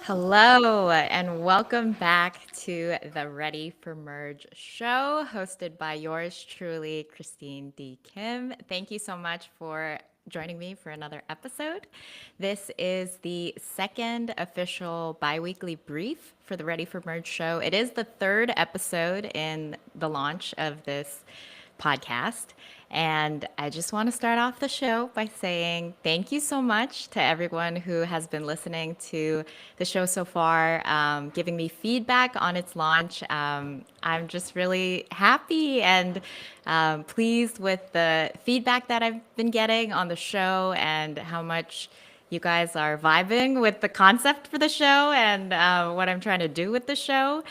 Hello, and welcome back to the Ready for Merge show, hosted by yours truly, Christine D. Kim. Thank you so much for joining me for another episode. This is the second official biweekly brief for the Ready for Merge show. It is the third episode in the launch of this podcast. And I just want to start off the show by saying thank you so much to everyone who has been listening to the show so far, giving me feedback on its launch. I'm just really happy and pleased with the feedback that I've been getting on the show and how much you guys are vibing with the concept for the show and what I'm trying to do with the show.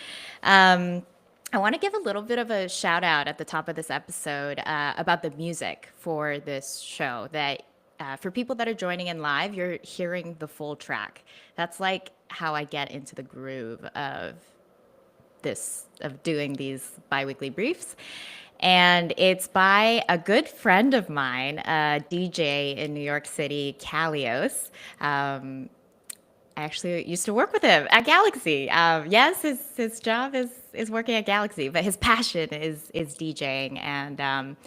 I want to give a little bit of a shout out at the top of this episode about the music for this show. That for people that are joining in live, you're hearing the full track. That's like how I get into the groove of doing these biweekly briefs. And it's by a good friend of mine, a DJ in New York City, Kalios. I actually used to work with him at Galaxy. Yes, his job is working at Galaxy, but his passion is DJing. And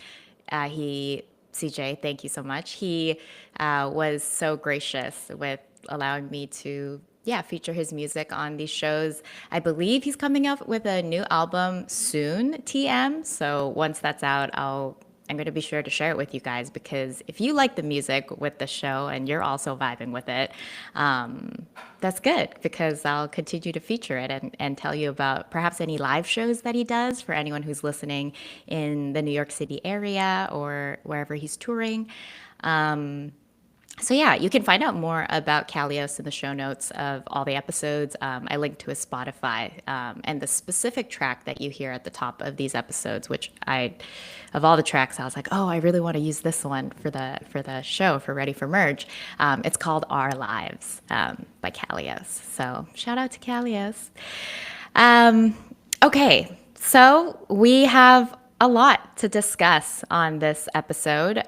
he, CJ, thank you so much. He was so gracious with allowing me to, yeah, feature his music on these shows. I believe he's coming up with a new album soon, TM. So once that's out, I'm going to be sure to share it with you guys because if you like the music with the show and you're also vibing with it, that's good because I'll continue to feature it and tell you about perhaps any live shows that he does for anyone who's listening in the New York City area or wherever he's touring. So yeah, you can find out more about Kalios in the show notes of all the episodes. I linked to his Spotify and the specific track that you hear at the top of these episodes, which of all the tracks, I was like, oh, I really want to use this one for the show for Ready for Merge. It's called Our Lives by Kalios. So shout out to Kalios. Okay, so we have a lot to discuss on this episode.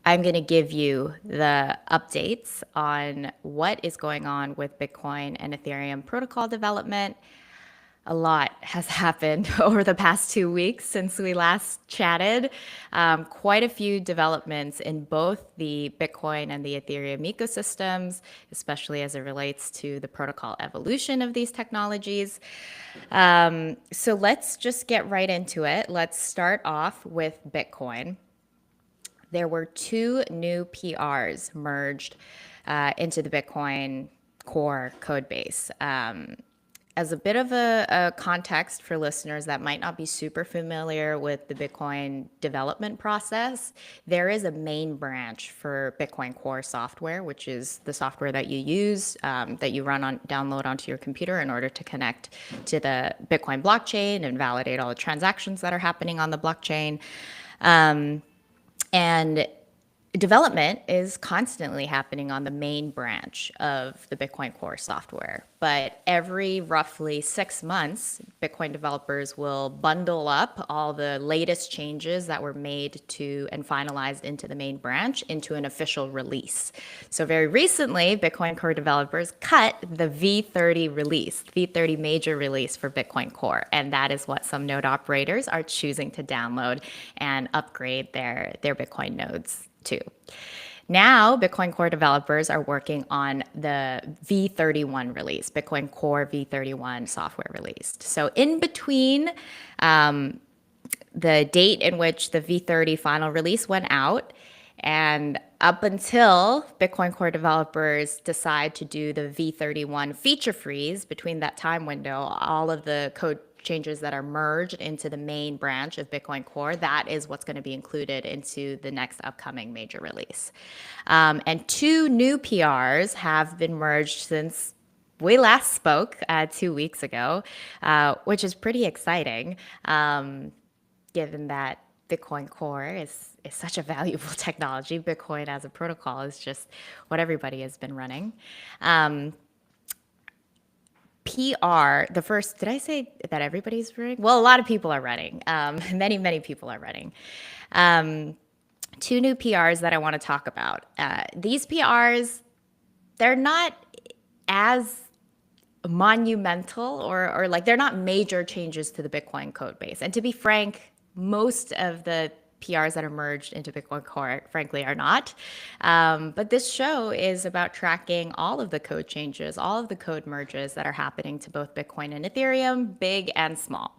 I'm going to give you the updates on what is going on with Bitcoin and Ethereum protocol development. A lot has happened over the past 2 weeks since we last chatted. Quite a few developments in both the Bitcoin and the Ethereum ecosystems, especially as it relates to the protocol evolution of these technologies. So let's just get right into it. Let's start off with Bitcoin. There were two new PRs merged into the Bitcoin core code base. As a bit of a context for listeners that might not be super familiar with the Bitcoin development process, there is a main branch for Bitcoin Core software, which is the software that you use, that you download onto your computer in order to connect to the Bitcoin blockchain and validate all the transactions that are happening on the blockchain. And development is constantly happening on the main branch of the Bitcoin Core software. But every roughly 6 months, Bitcoin developers will bundle up all the latest changes that were made to and finalized into the main branch into an official release. So very recently, Bitcoin Core developers cut the V30 release, V30 major release for Bitcoin Core. And that is what some node operators are choosing to download and upgrade their Bitcoin nodes to. Now, Bitcoin Core developers are working on the V31 release, Bitcoin Core V31 software released. So in between the date in which the V30 final release went out and up until Bitcoin Core developers decide to do the V31 feature freeze, between that time window, all of the code changes that are merged into the main branch of Bitcoin Core, that is what's going to be included into the next upcoming major release. And two new PRs have been merged since we last spoke 2 weeks ago, which is pretty exciting, given that Bitcoin Core is such a valuable technology. Bitcoin as a protocol is just what everybody has been running. PR, the first, did I say that everybody's running? Well, a lot of people are running. Many people are running. two new PRs that I want to talk about. These PRs, they're not as monumental or like they're not major changes to the Bitcoin code base. And to be frank, most of the PRs that are merged into Bitcoin Core, frankly, are not. But this show is about tracking all of the code changes, all of the code merges that are happening to both Bitcoin and Ethereum, big and small.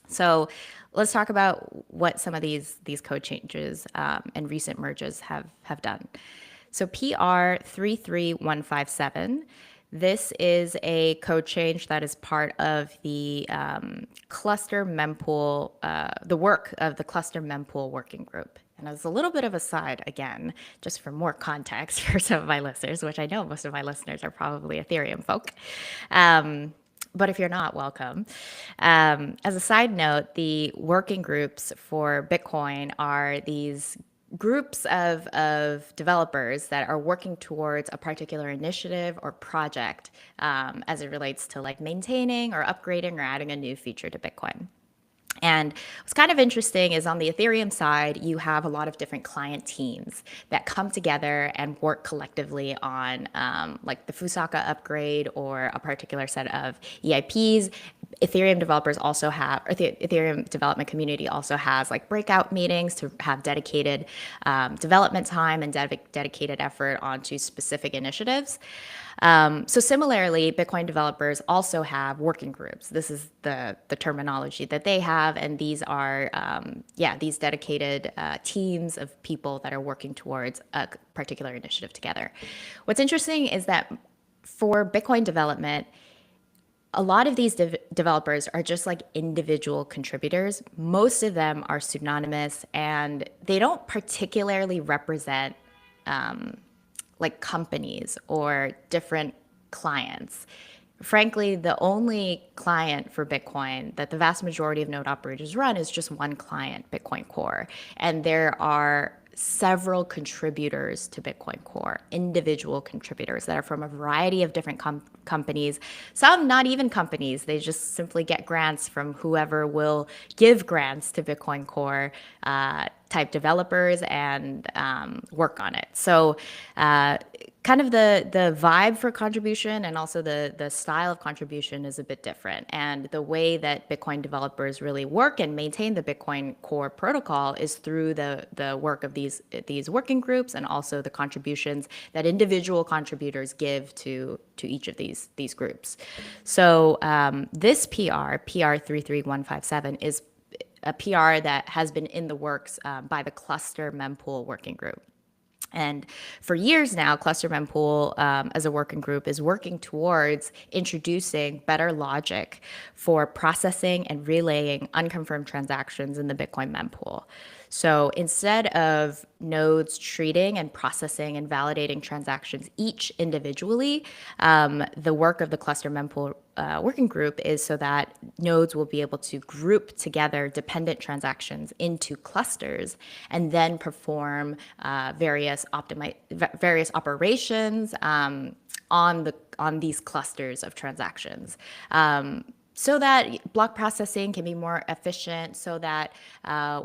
So let's talk about what some of these code changes and recent merges have done. So PR 33157, this is a code change that is part of the cluster mempool, the work of the cluster mempool working group. And as a little bit of a side, again, just for more context for some of my listeners, which I know most of my listeners are probably Ethereum folk. But if you're not, welcome. As a side note, the working groups for Bitcoin are these groups of developers that are working towards a particular initiative or project as it relates to like maintaining or upgrading or adding a new feature to Bitcoin. And what's kind of interesting is on the Ethereum side, you have a lot of different client teams that come together and work collectively on like the Fusaka upgrade or a particular set of EIPs. Ethereum developers also have, or the Ethereum development community also has like breakout meetings to have dedicated development time and dedicated effort onto specific initiatives. So similarly, Bitcoin developers also have working groups. This is the terminology that they have, and these are these dedicated teams of people that are working towards a particular initiative together. What's interesting is that for Bitcoin development, a lot of these developers are just like individual contributors. Most of them are pseudonymous, and they don't particularly represent like companies or different clients. Frankly, the only client for Bitcoin that the vast majority of node operators run is just one client, Bitcoin Core. And there are several contributors to Bitcoin Core, individual contributors that are from a variety of different companies, some not even companies. They just simply get grants from whoever will give grants to Bitcoin Core type developers and work on it. So kind of the vibe for contribution and also the style of contribution is a bit different. And the way that Bitcoin developers really work and maintain the Bitcoin Core protocol is through the work of these working groups and also the contributions that individual contributors give to each of these groups. So this PR 33157, is a PR that has been in the works by the Cluster Mempool Working Group. And for years now, Cluster Mempool as a working group is working towards introducing better logic for processing and relaying unconfirmed transactions in the Bitcoin mempool. So instead of nodes treating and processing and validating transactions each individually, the work of the Cluster Mempool working group is so that nodes will be able to group together dependent transactions into clusters and then perform various operations on these clusters of transactions. So that block processing can be more efficient, so that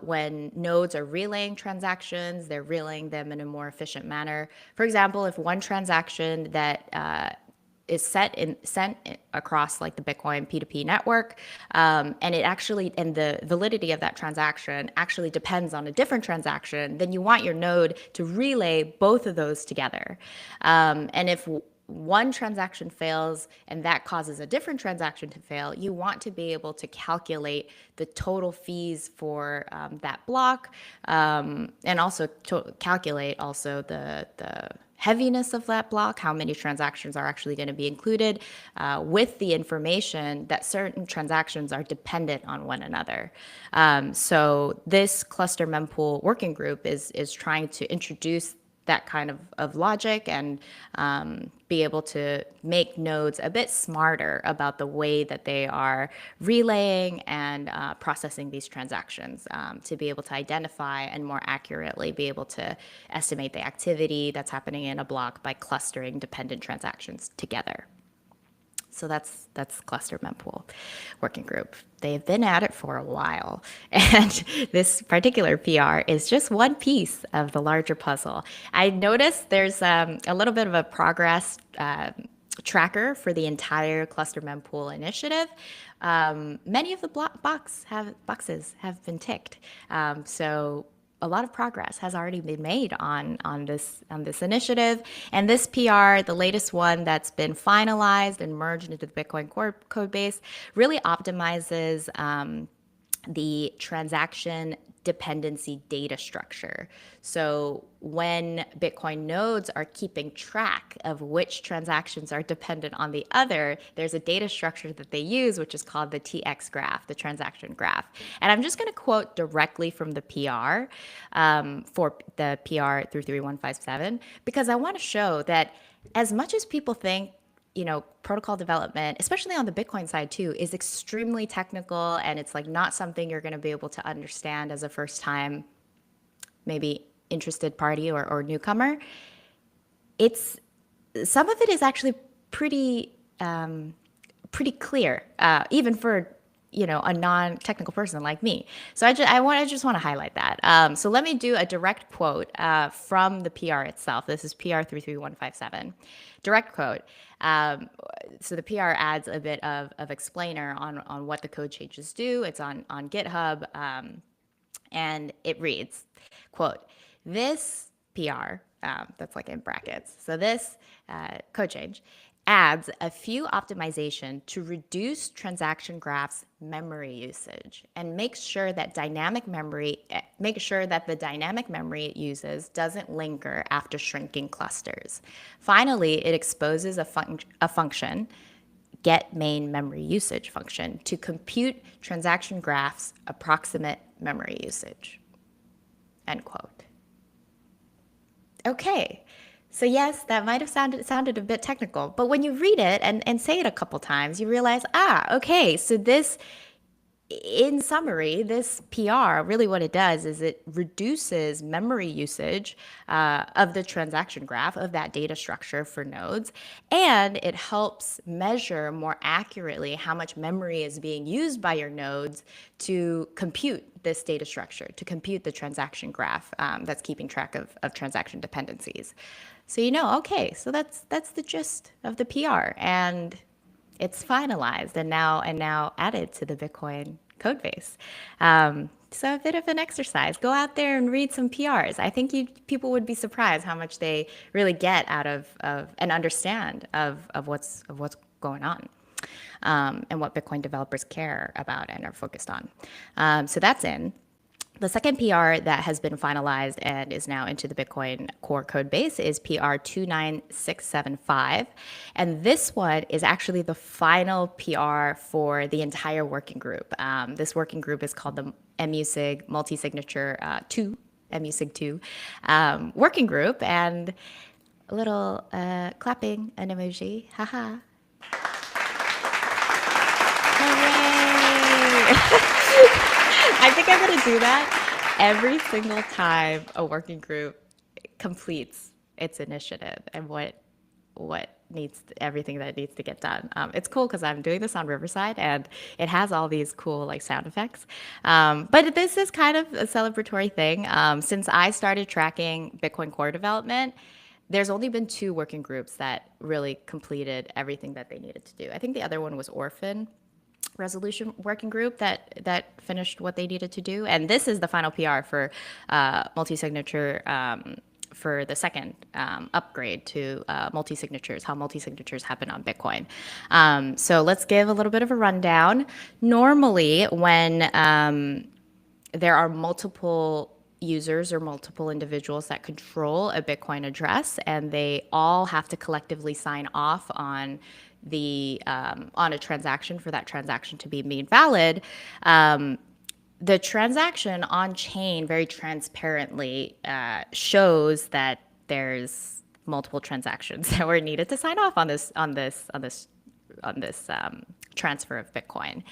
when nodes are relaying transactions, they're relaying them in a more efficient manner. For example, if one transaction that is sent across like the Bitcoin P2P network, and the validity of that transaction actually depends on a different transaction, then you want your node to relay both of those together. And if one transaction fails and that causes a different transaction to fail, you want to be able to calculate the total fees for that block, and also to calculate also the heaviness of that block, how many transactions are actually going to be included, with the information that certain transactions are dependent on one another. So this Cluster Mempool working group is trying to introduce that kind of logic and be able to make nodes a bit smarter about the way that they are relaying and processing these transactions, to be able to identify and more accurately be able to estimate the activity that's happening in a block by clustering dependent transactions together. So that's Cluster Mempool Working Group. They've been at it for a while, and this particular PR is just one piece of the larger puzzle. I noticed there's a little bit of a progress tracker for the entire Cluster Mempool initiative. Many of the boxes have been ticked, so a lot of progress has already been made on this initiative. And this PR, the latest one that's been finalized and merged into the Bitcoin core code base, really optimizes the transaction dependency data structure. So when Bitcoin nodes are keeping track of which transactions are dependent on the other, there's a data structure that they use, which is called the TX graph, the transaction graph. And I'm just going to quote directly from the PR for the PR through 3157, because I want to show that as much as people think protocol development, especially on the Bitcoin side too, is extremely technical, and it's like not something you're going to be able to understand as a first time, maybe interested party or newcomer. It's some of it is actually pretty clear, even for a non-technical person like me. So I just want to highlight that. So let me do a direct quote from the PR itself. This is PR 33157. Direct quote. So the PR adds a bit of explainer on what the code changes do. It's on GitHub, and it reads, quote, this PR, that's like in brackets. So this code change adds a few optimization to reduce transaction graphs memory usage and make sure that the dynamic memory it uses doesn't linger after shrinking clusters. Finally, it exposes a function, get main memory usage function, to compute transaction graphs approximate memory usage. End quote. Okay. So yes, that might have sounded a bit technical, but when you read it and say it a couple times, you realize, okay, so this, in summary, this PR, really what it does is it reduces memory usage of the transaction graph, of that data structure for nodes, and it helps measure more accurately how much memory is being used by your nodes to compute this data structure, to compute the transaction graph that's keeping track of transaction dependencies. So okay, so that's the gist of the PR, and it's finalized and now added to the Bitcoin code base. So a bit of an exercise. Go out there and read some PRs. I think people would be surprised how much they really get out of and understand of what's going on. And what Bitcoin developers care about and are focused on. So that's in. The second PR that has been finalized and is now into the Bitcoin core code base is PR 29675. And this one is actually the final PR for the entire working group. This working group is called the MUSIG Multi-Signature 2, MUSIG 2 working group. And a little clapping, an emoji, haha. Hooray! I think I'm going to do that every single time a working group completes its initiative and what needs, everything that needs to get done. It's cool because I'm doing this on Riverside and it has all these cool like sound effects. But this is kind of a celebratory thing. Since I started tracking Bitcoin core development, there's only been 2 working groups that really completed everything that they needed to do. I think the other one was Orphan Resolution Working Group that finished what they needed to do. And this is the final PR for multi-signature for the second upgrade to multi-signatures, how multi-signatures happen on Bitcoin. So let's give a little bit of a rundown. Normally, when there are multiple users or multiple individuals that control a Bitcoin address, and they all have to collectively sign off on a transaction for that transaction to be made valid, the transaction on chain very transparently shows that there's multiple transactions that were needed to sign off on this transfer of Bitcoin,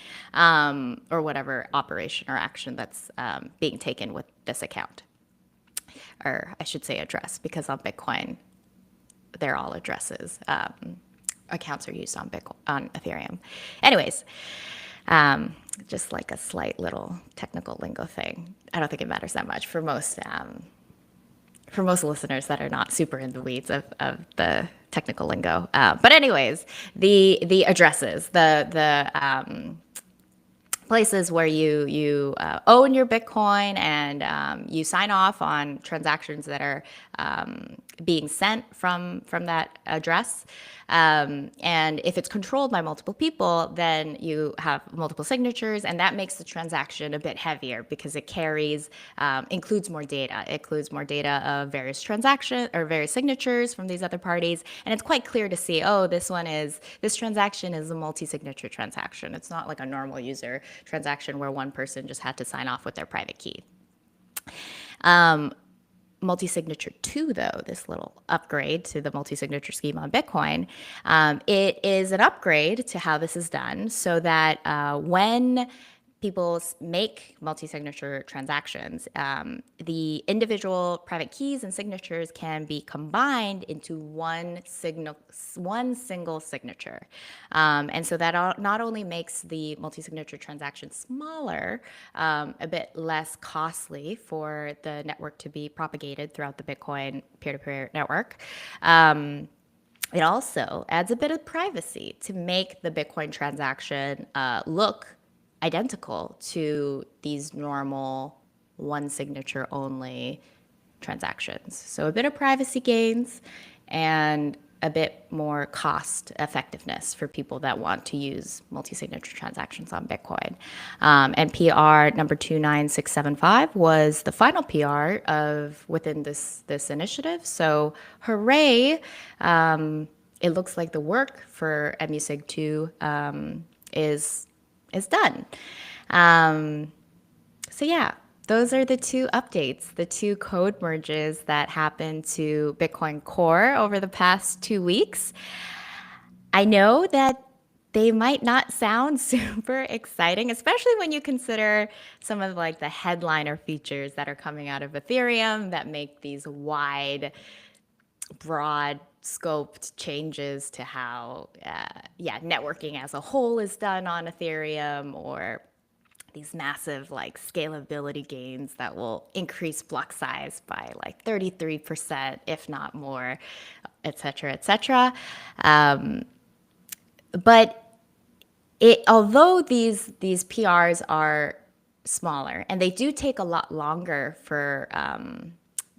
or whatever operation or action that's being taken with this account, or I should say address, because on Bitcoin they're all addresses. accounts are used on Bitcoin, on Ethereum. Anyways, um, just like a slight little technical lingo thing. I don't think it matters that much for most listeners that are not super in the weeds of the technical lingo. But anyways, the addresses, the places where you own your Bitcoin and you sign off on transactions that are being sent from that address. And if it's controlled by multiple people, then you have multiple signatures, and that makes the transaction a bit heavier because it carries includes more data. It includes more data of various transactions or various signatures from these other parties, and it's quite clear to see. Oh, this transaction is a multi-signature transaction. It's not like a normal user transaction where one person just had to sign off with their private key. Multi-signature 2, though, this little upgrade to the multi-signature scheme on Bitcoin, it is an upgrade to how this is done so that when people make multi-signature transactions, the individual private keys and signatures can be combined into one single signature. And so that not only makes the multi-signature transaction smaller, a bit less costly for the network to be propagated throughout the Bitcoin peer-to-peer network. It also adds a bit of privacy to make the Bitcoin transaction look identical to these normal one signature only transactions. So a bit of privacy gains and a bit more cost effectiveness for people that want to use multi-signature transactions on Bitcoin. And PR number 29675 was the final PR of within this initiative. So hooray! It looks like the work for MUSIG 2 is done. So yeah, those are the two updates, the two code merges that happened to Bitcoin Core over the past 2 weeks. I know that they might not sound super exciting, especially when you consider some of like the headliner features that are coming out of Ethereum that make these wide, broad scoped changes to how networking as a whole is done on Ethereum, or these massive like scalability gains that will increase block size by like 33%, if not more, et cetera, et cetera. But although these PRs are smaller and they do take a lot longer for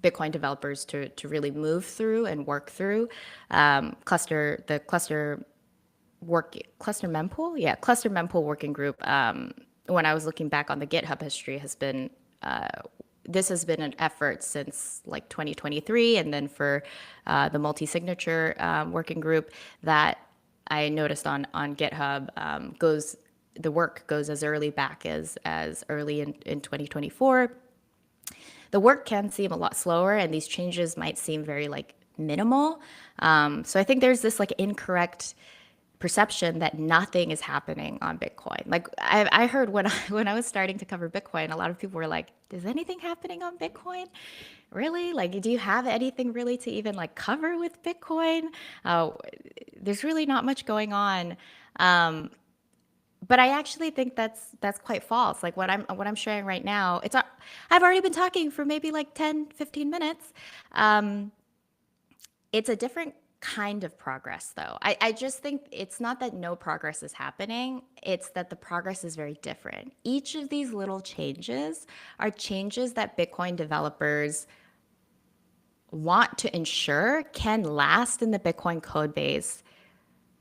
Bitcoin developers to really move through and work through, cluster mempool working group. When I was looking back on the GitHub history, this has been an effort since like 2023, and then for the multi-signature working group that I noticed on GitHub the work goes as early back as early in 2024. The work can seem a lot slower, and these changes might seem very like minimal. So I think there's this like incorrect perception that nothing is happening on Bitcoin. Like I heard when I was starting to cover Bitcoin, a lot of people were like, "Is anything happening on Bitcoin? Really? Like, do you have anything really to even like cover with Bitcoin? There's really not much going on." But I actually think that's quite false. Like what I'm sharing right now, I've already been talking for maybe like 10, 15 minutes. It's a different kind of progress, though. I just think it's not that no progress is happening, it's that the progress is very different. Each of these little changes are changes that Bitcoin developers want to ensure can last in the Bitcoin code base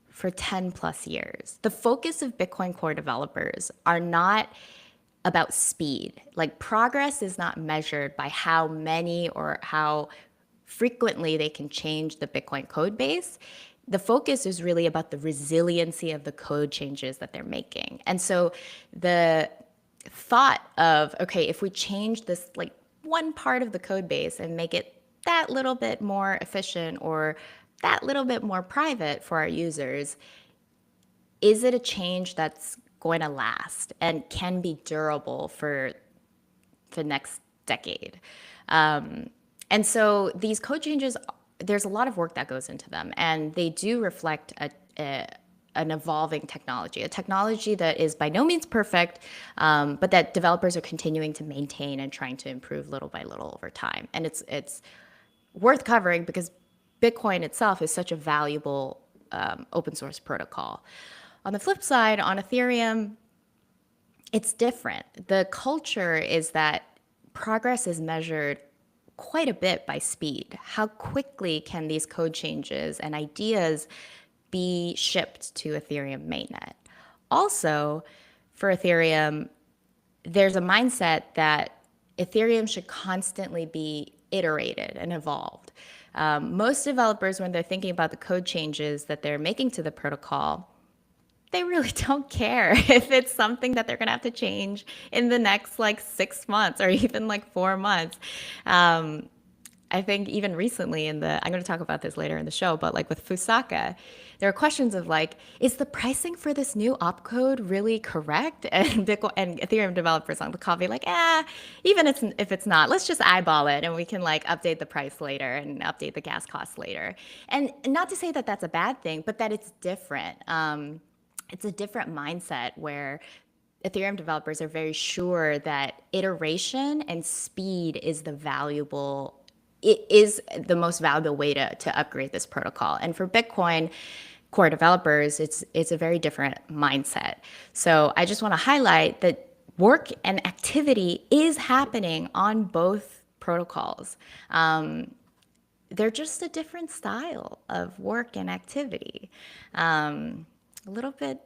for 10 plus years. The focus of Bitcoin Core developers are not about speed. Like, progress is not measured by how many or how frequently they can change the Bitcoin code base. The focus is really about the resiliency of the code changes that they're making. And so the thought of, okay, if we change this like one part of the code base and make it that little bit more efficient or that little bit more private for our users, is it a change that's going to last and can be durable for the next decade? And so these code changes, there's a lot of work that goes into them, and they do reflect an evolving technology, a technology that is by no means perfect, but that developers are continuing to maintain and trying to improve little by little over time. And it's worth covering because Bitcoin itself is such a valuable open source protocol. On the flip side, on Ethereum, it's different. The culture is that progress is measured quite a bit by speed. How quickly can these code changes and ideas be shipped to Ethereum mainnet? Also, for Ethereum, there's a mindset that Ethereum should constantly be iterated and evolved. Most developers, when they're thinking about the code changes that they're making to the protocol, they really don't care if it's something that they're going to have to change in the next like 6 months or even like 4 months. I think even recently I'm going to talk about this later in the show, but like with Fusaka, there are questions of like, is the pricing for this new opcode really correct? And Bitcoin and Ethereum developers on the call be like, even if it's not, let's just eyeball it and we can like update the price later and update the gas costs later. And not to say that that's a bad thing, but that it's different. It's a different mindset where Ethereum developers are very sure that iteration and speed is the most valuable way to upgrade this protocol. And for Bitcoin core developers, it's a very different mindset. So I just want to highlight that work and activity is happening on both protocols. They're just a different style of work and activity. A little bit,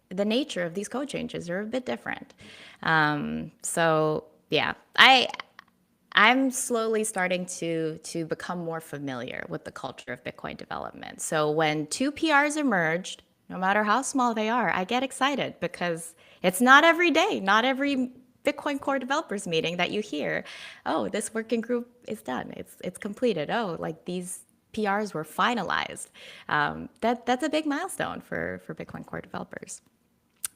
the nature of these code changes are a bit different. So yeah, I'm slowly starting to become more familiar with the culture of Bitcoin development. So when two PRs emerged, no matter how small they are, I get excited because it's not every day, not every Bitcoin core developers meeting that you hear, oh, this working group is done, it's completed. Oh, like these PRs were finalized. That's a big milestone for Bitcoin core developers.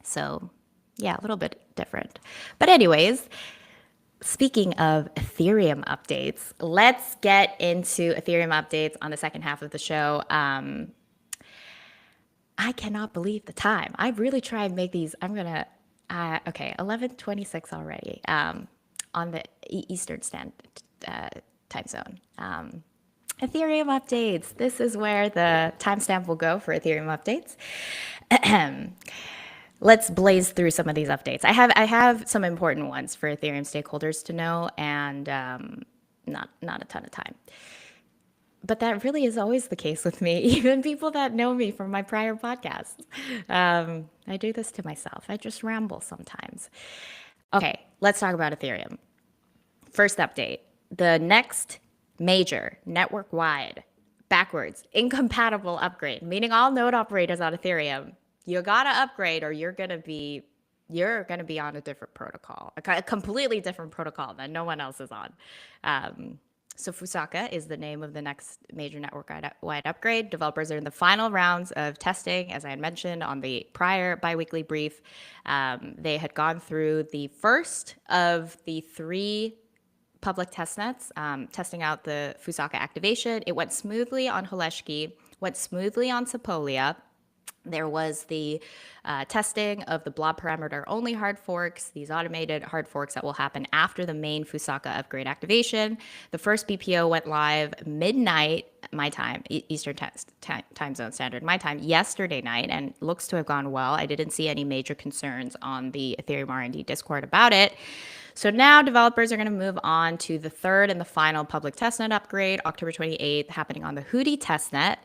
So yeah, a little bit different. But anyways, speaking of Ethereum updates, let's get into Ethereum updates on the second half of the show. I cannot believe the time. I really try and make these. I'm gonna. Okay, 11:26 already. On the Eastern Standard Time Zone. Ethereum updates. This is where the timestamp will go for Ethereum updates. Let's blaze through some of these updates. I have some important ones for Ethereum stakeholders to know, and not a ton of time. But that really is always the case with me, even people that know me from my prior podcasts. I do this to myself. I just ramble sometimes. Okay, let's talk about Ethereum. First update. The next major network-wide backwards incompatible upgrade, meaning all node operators on Ethereum, you gotta upgrade or you're gonna be on a different protocol, a completely different protocol that no one else is on. So Fusaka is the name of the next major network-wide upgrade. Developers are in the final rounds of testing, as I had mentioned on the prior biweekly brief. They had gone through the first of the 3 public testnets, testing out the Fusaka activation. It went smoothly on Holeshki, went smoothly on Sepolia. There was the testing of the blob parameter only hard forks, these automated hard forks that will happen after the main Fusaka upgrade activation. The first BPO went live midnight, my time, Eastern time zone standard, my time, yesterday night, and looks to have gone well. I didn't see any major concerns on the Ethereum R&D Discord about it. So now developers are going to move on to the third and the final public testnet upgrade, October 28th, happening on the Hootie testnet.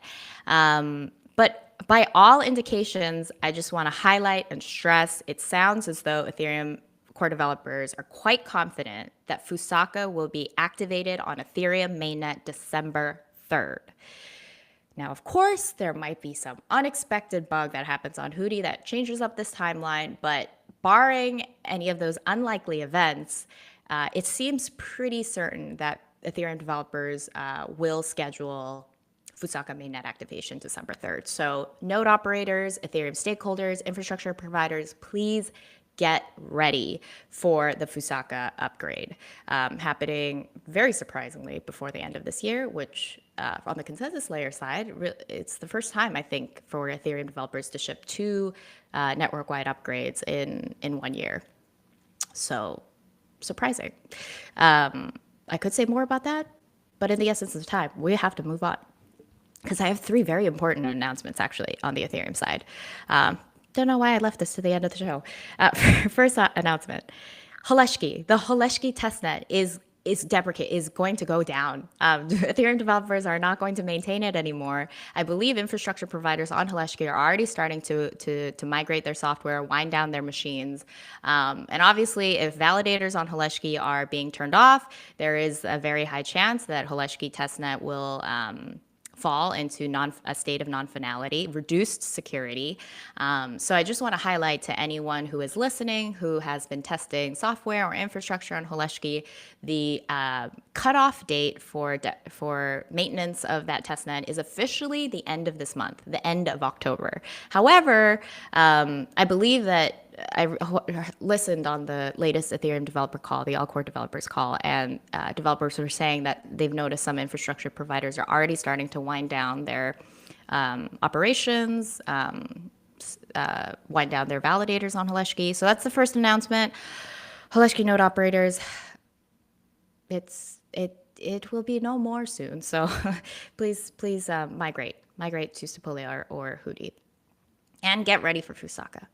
But by all indications, I just want to highlight and stress, it sounds as though Ethereum core developers are quite confident that Fusaka will be activated on Ethereum mainnet December 3rd. Now, of course, there might be some unexpected bug that happens on Hootie that changes up this timeline, but barring any of those unlikely events, it seems pretty certain that Ethereum developers will schedule Fusaka mainnet activation December 3rd. So node operators, Ethereum stakeholders, infrastructure providers, please get ready for the Fusaka upgrade, happening very surprisingly before the end of this year, which on the consensus layer side, it's the first time, I think, for Ethereum developers to ship two network-wide upgrades in 1 year. So surprising. I could say more about that, but in the essence of time, we have to move on because I have three very important announcements actually on the Ethereum side. Don't know why I left this to the end of the show. First announcement: Holeshki. The Holeshki testnet is going to go down. Ethereum developers are not going to maintain it anymore. I believe infrastructure providers on Holeshki are already starting to migrate their software, wind down their machines. And obviously, if validators on Holeshki are being turned off, there is a very high chance that Holeshki testnet will fall into a state of non-finality, reduced security. So I just want to highlight to anyone who is listening, who has been testing software or infrastructure on Holeshki, the cutoff date for maintenance of that testnet is officially the end of this month, the end of October. However, I believe that I listened on the latest Ethereum developer call, the all-core developers call, and developers were saying that they've noticed some infrastructure providers are already starting to wind down their operations, wind down their validators on Holeshki. So that's the first announcement. Holeshki node operators, it will be no more soon. So please migrate to Sepolia or Hudi, and get ready for Fusaka.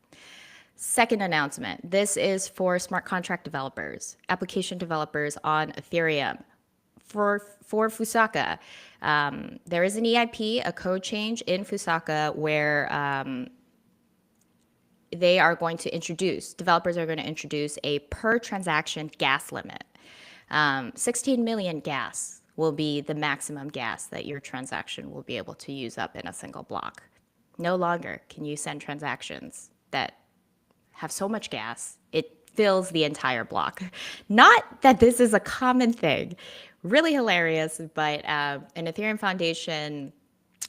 Second announcement. This is for smart contract developers, application developers on Ethereum. For Fusaka, there is an EIP, a code change in Fusaka where developers are going to introduce a per transaction gas limit. 16 million gas will be the maximum gas that your transaction will be able to use up in a single block. No longer can you send transactions that have so much gas, it fills the entire block. Not that this is a common thing. Really hilarious, but an Ethereum Foundation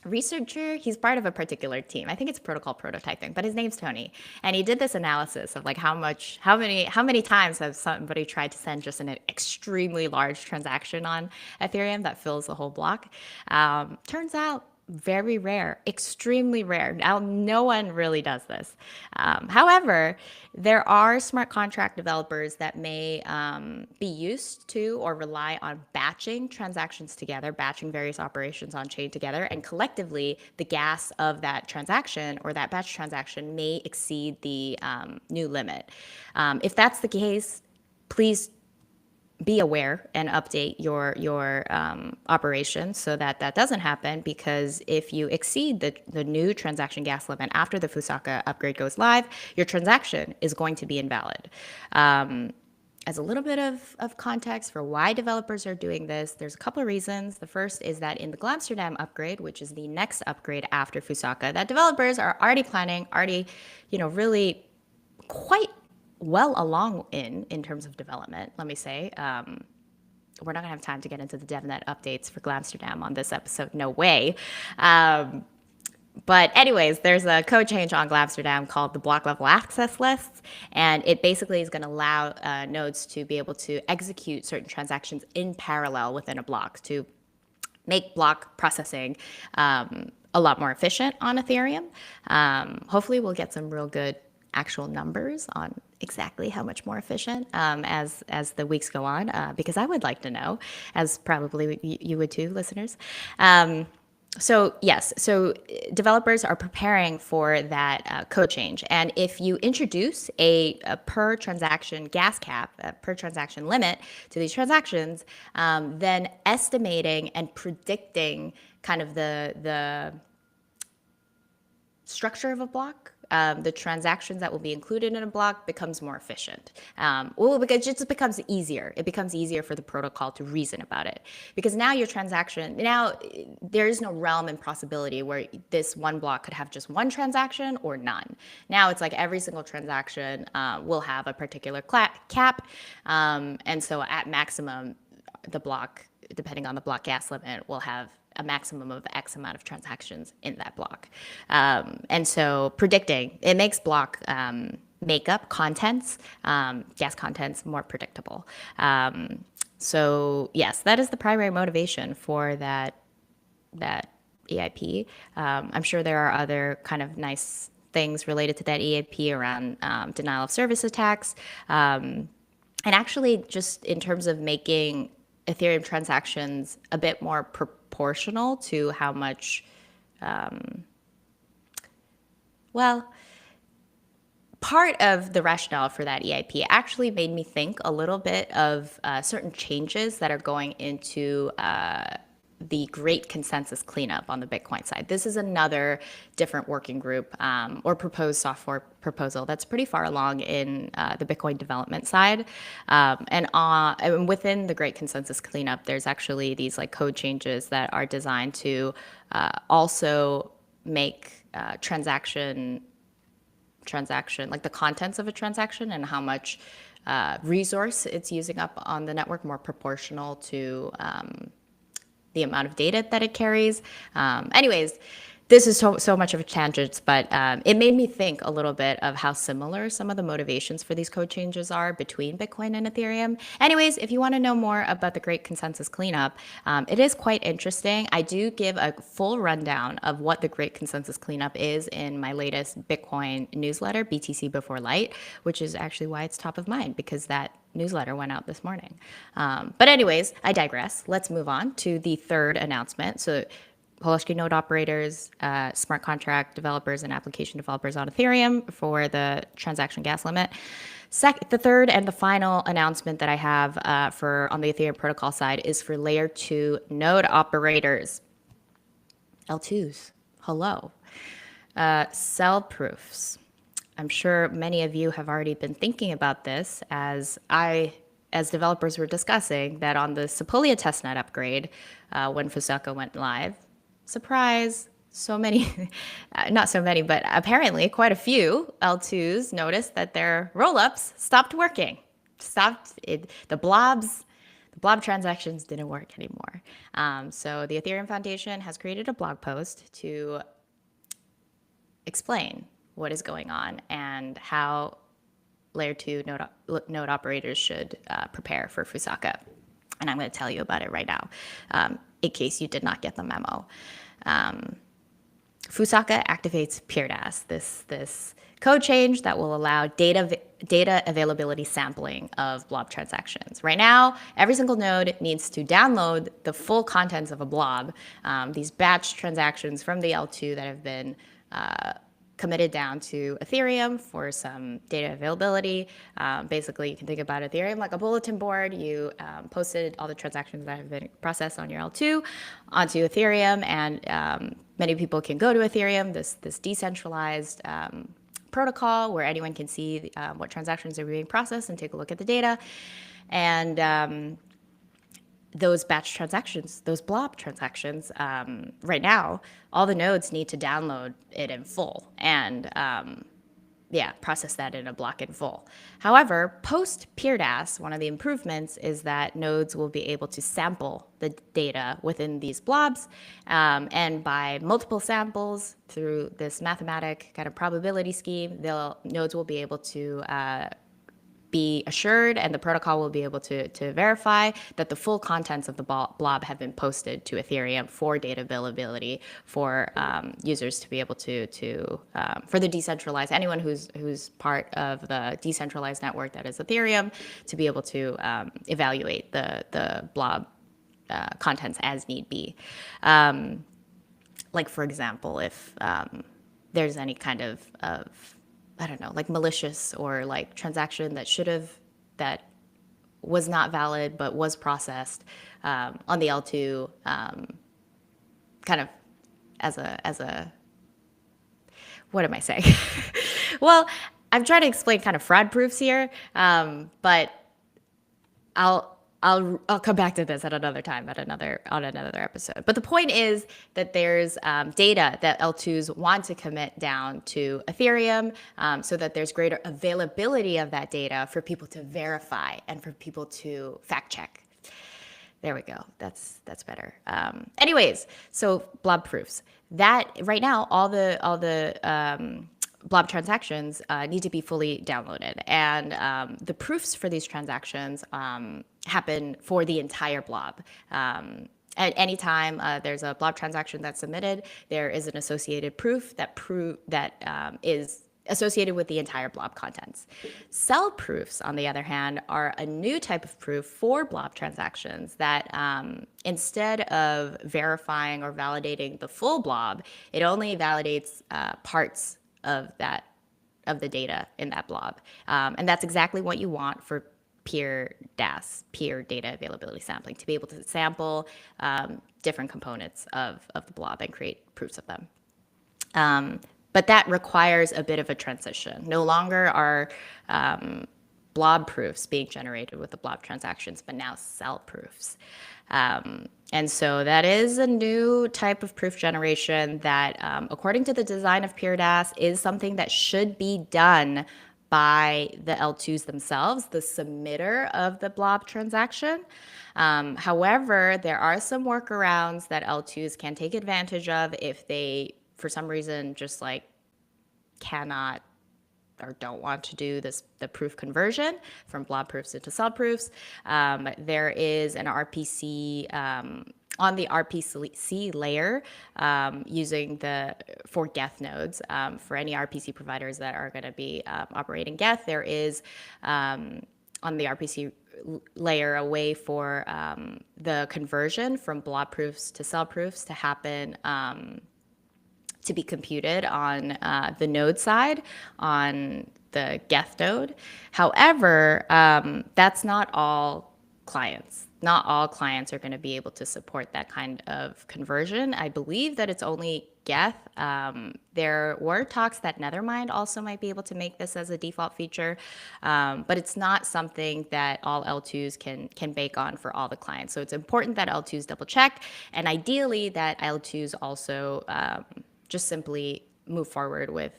researcher, he's part of a particular team. I think it's protocol prototyping, but his name's Tony. And he did this analysis of like how many times have somebody tried to send just an extremely large transaction on Ethereum that fills the whole block. Turns out very rare, extremely rare. Now, no one really does this. However, there are smart contract developers that may be used to or rely on batching transactions together, batching various operations on chain together, and collectively, the gas of that transaction or that batch transaction may exceed the new limit. If that's the case, please be aware and update your operation so that doesn't happen, because if you exceed the new transaction gas limit after the Fusaka upgrade goes live, your transaction is going to be invalid. As a little bit of context for why developers are doing this, there's a couple of reasons. The first is that in the Glamsterdam upgrade, which is the next upgrade after Fusaka, that developers are already planning, really quite well along in terms of development, let me say. We're not going to have time to get into the DevNet updates for Glamsterdam on this episode. No way. But anyways, there's a code change on Glamsterdam called the block level access lists, and it basically is going to allow nodes to be able to execute certain transactions in parallel within a block to make block processing a lot more efficient on Ethereum. Hopefully we'll get some real good actual numbers on exactly how much more efficient as the weeks go on, because I would like to know, as probably you would too, listeners. So developers are preparing for that code change. And if you introduce a per transaction gas cap, a per transaction limit to these transactions, then estimating and predicting kind of the structure of a block, the transactions that will be included in a block becomes more efficient. Because it just becomes easier. It becomes easier for the protocol to reason about it. Because now there is no realm and possibility where this one block could have just one transaction or none. Now it's like every single transaction will have a particular cap. And so at maximum, the block, depending on the block gas limit, will have a maximum of X amount of transactions in that block. And so predicting, it makes block makeup contents, gas contents more predictable. So yes, that is the primary motivation for that EIP. I'm sure there are other kind of nice things related to that EIP around denial of service attacks. And actually, just in terms of making Ethereum transactions a bit more proportional to how much, well, part of the rationale for that EIP actually made me think a little bit of certain changes that are going into the Great Consensus Cleanup on the Bitcoin side. This is another different working group or proposed software proposal that's pretty far along in the Bitcoin development side. And within the Great Consensus Cleanup, there's actually these like code changes that are designed to also make transaction, like the contents of a transaction and how much resource it's using up on the network more proportional to the amount of data that it carries. Anyways, this is so much of a tangent, but it made me think a little bit of how similar some of the motivations for these code changes are between Bitcoin and Ethereum. Anyways, if you want to know more about the Great Consensus Cleanup, it is quite interesting. I do give a full rundown of what the Great Consensus Cleanup is in my latest Bitcoin newsletter, BTC Before Light, which is actually why it's top of mind because that newsletter went out this morning. But anyways, I digress. Let's move on to the third announcement. So Polishki node operators, smart contract developers, and application developers on Ethereum for the transaction gas limit. The third and the final announcement that I have on the Ethereum protocol side is for layer 2 node operators. L2s, hello. Cell proofs. I'm sure many of you have already been thinking about this as developers were discussing that on the Sepolia testnet upgrade, when Fusaka went live, surprise, so many, not so many, but apparently quite a few L2s noticed that their rollups stopped working. The blob transactions didn't work anymore. So the Ethereum Foundation has created a blog post to explain what is going on and how layer 2 node operators should prepare for Fusaka. And I'm going to tell you about it right now, in case you did not get the memo. Fusaka activates PeerDAS, this code change that will allow data availability sampling of blob transactions. Right now, every single node needs to download the full contents of a blob, these batch transactions from the L2 that have been committed down to Ethereum for some data availability. Basically, you can think about Ethereum like a bulletin board. You posted all the transactions that have been processed on your L2 onto Ethereum, and many people can go to Ethereum, this decentralized protocol where anyone can see what transactions are being processed and take a look at the data. And those batch transactions, those blob transactions, right now, all the nodes need to download it in full and process that in a block in full. However, post PeerDAS, one of the improvements is that nodes will be able to sample the data within these blobs, and by multiple samples through this mathematic kind of probability scheme, nodes will be able to be assured, and the protocol will be able to verify that the full contents of the blob have been posted to Ethereum for data availability for users to be able to for the decentralized, anyone who's part of the decentralized network that is Ethereum, to be able to evaluate the blob contents as need be. Like for example, if there's any kind of I don't know, like malicious or like transaction that was not valid but was processed on the L2, kind of as a what am I saying? Well, I'm trying to explain kind of fraud proofs here, but I'll come back to this at another time, on another episode. But the point is that there's data that L2s want to commit down to Ethereum, so that there's greater availability of that data for people to verify and for people to fact check. There we go. That's better. Anyways, so blob proofs. That right now, all the blob transactions need to be fully downloaded. And the proofs for these transactions happen for the entire blob. At any time there's a blob transaction that's submitted, there is an associated proof that is associated with the entire blob contents. Cell proofs, on the other hand, are a new type of proof for blob transactions that instead of verifying or validating the full blob, it only validates parts of the data in that blob. And that's exactly what you want for peer DAS, peer data availability sampling, to be able to sample different components of the blob and create proofs of them. But that requires a bit of a transition. No longer are blob proofs being generated with the blob transactions, but now cell proofs. And so that is a new type of proof generation that, according to the design of PeerDAS, is something that should be done by the L2s themselves, the submitter of the blob transaction. However, there are some workarounds that L2s can take advantage of if they, for some reason, just like cannot or don't want to do the proof conversion from blob proofs into cell proofs. There is an RPC on the RPC layer using for Geth nodes. For any RPC providers that are going to be operating Geth, there is on the RPC layer a way for the conversion from blob proofs to cell proofs to happen, to be computed on the node side, on the Geth node. However, that's not all clients. Not all clients are going to be able to support that kind of conversion. I believe that it's only Geth. There were talks that Nethermind also might be able to make this as a default feature, but it's not something that all L2s can bake on for all the clients. So it's important that L2s double check, and ideally that L2s also just simply move forward with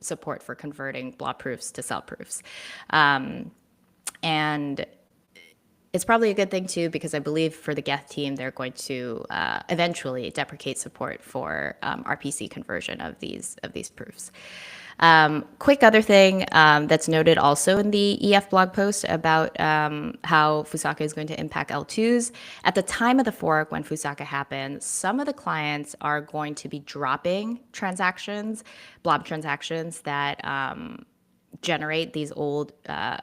support for converting blob proofs to cell proofs. And it's probably a good thing too, because I believe for the Geth team, they're going to eventually deprecate support for RPC conversion of these proofs. Quick other thing that's noted also in the EF blog post about how Fusaka is going to impact L2s. At the time of the fork, when Fusaka happened, some of the clients are going to be dropping transactions, blob transactions that generate these old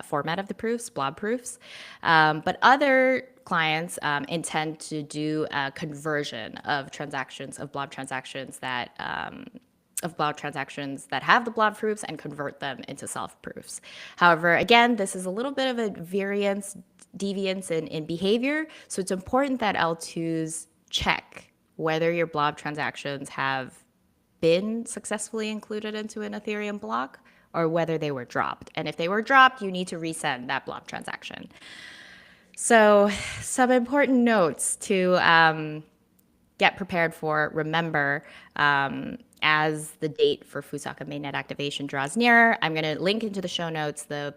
format of the proofs, blob proofs. But other clients intend to do a conversion of transactions, of blob transactions that have the blob proofs and convert them into self proofs. However, again, this is a little bit of a deviance in behavior. So it's important that L2s check whether your blob transactions have been successfully included into an Ethereum block or whether they were dropped. And if they were dropped, you need to resend that blob transaction. So some important notes to get prepared for. Remember, as the date for Fusaka mainnet activation draws nearer, I'm going to link into the show notes the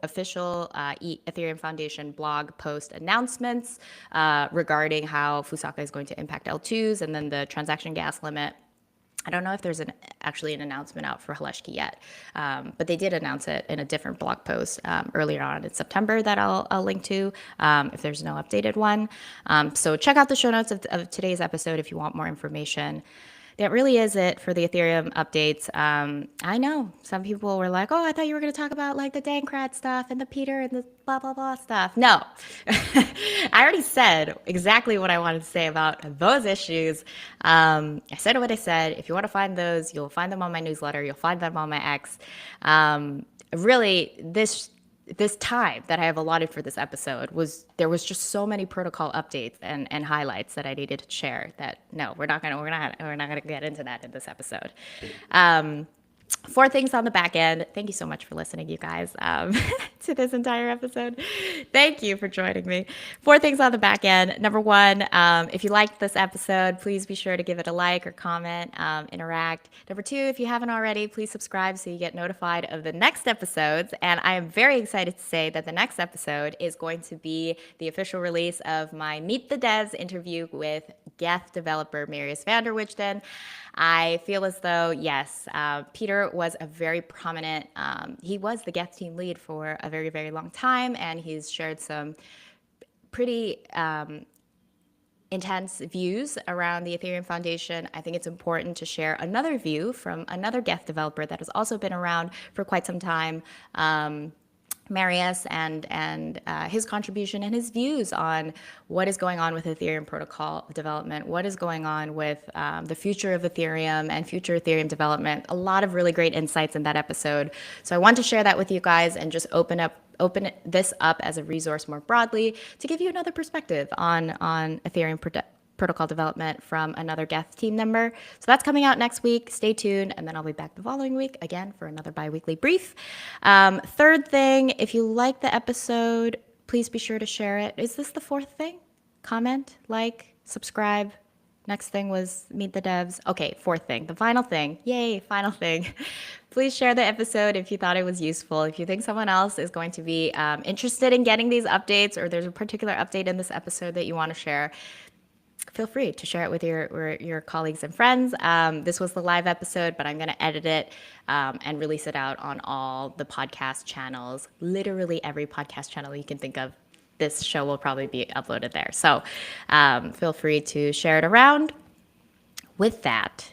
official Ethereum Foundation blog post announcements regarding how Fusaka is going to impact L2s, and then the transaction gas limit. I don't know if there's actually an announcement out for Haleshki yet, but they did announce it in a different blog post earlier on in September that I'll link to if there's no updated one. So check out the show notes of today's episode if you want more information. That really is it for the Ethereum updates. I know some people were like, oh, I thought you were going to talk about like the Dankrat stuff and the Peter and the blah, blah, blah stuff. No, I already said exactly what I wanted to say about those issues. I said what I said. If you want to find those, you'll find them on my newsletter. You'll find them on my X. Really, this time that I have allotted for this episode there was just so many protocol updates and highlights that I needed to share that no, we're not gonna get into that in this episode. 4 things on the back end. Thank you so much for listening, you guys, to this entire episode. Thank you for joining me. 4 things on the back end. Number 1, if you liked this episode, please be sure to give it a like or comment, interact. Number 2, if you haven't already, please subscribe so you get notified of the next episodes. And I am very excited to say that the next episode is going to be the official release of my Meet the Devs interview with Geth developer Marius van der Wijden. I feel as though, yes, Peter was a very prominent, he was the Geth team lead for a very, very long time, and he's shared some pretty intense views around the Ethereum Foundation. I think it's important to share another view from another Geth developer that has also been around for quite some time, Marius, and his contribution and his views on what is going on with Ethereum protocol development, what is going on with the future of Ethereum and future Ethereum development. A lot of really great insights in that episode. So I want to share that with you guys and just open this up as a resource more broadly to give you another perspective on Ethereum protocol development from another Geth team member. So that's coming out next week. Stay tuned, and then I'll be back the following week again for another bi-weekly brief. Third thing, if you like the episode, please be sure to share it. Is this the fourth thing? Comment, like, subscribe. Next thing was meet the devs. Okay, fourth thing, the final thing. Yay, final thing. Please share the episode if you thought it was useful. If you think someone else is going to be interested in getting these updates, or there's a particular update in this episode that you want to share, feel free to share it with your colleagues and friends. This was the live episode, but I'm going to edit it and release it out on all the podcast channels, literally every podcast channel you can think of. This show will probably be uploaded there. So feel free to share it around. With that,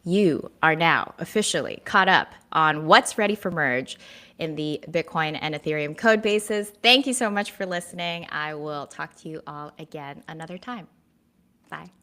you are now officially caught up on what's ready for merge in the Bitcoin and Ethereum code bases. Thank you so much for listening. I will talk to you all again another time. Bye.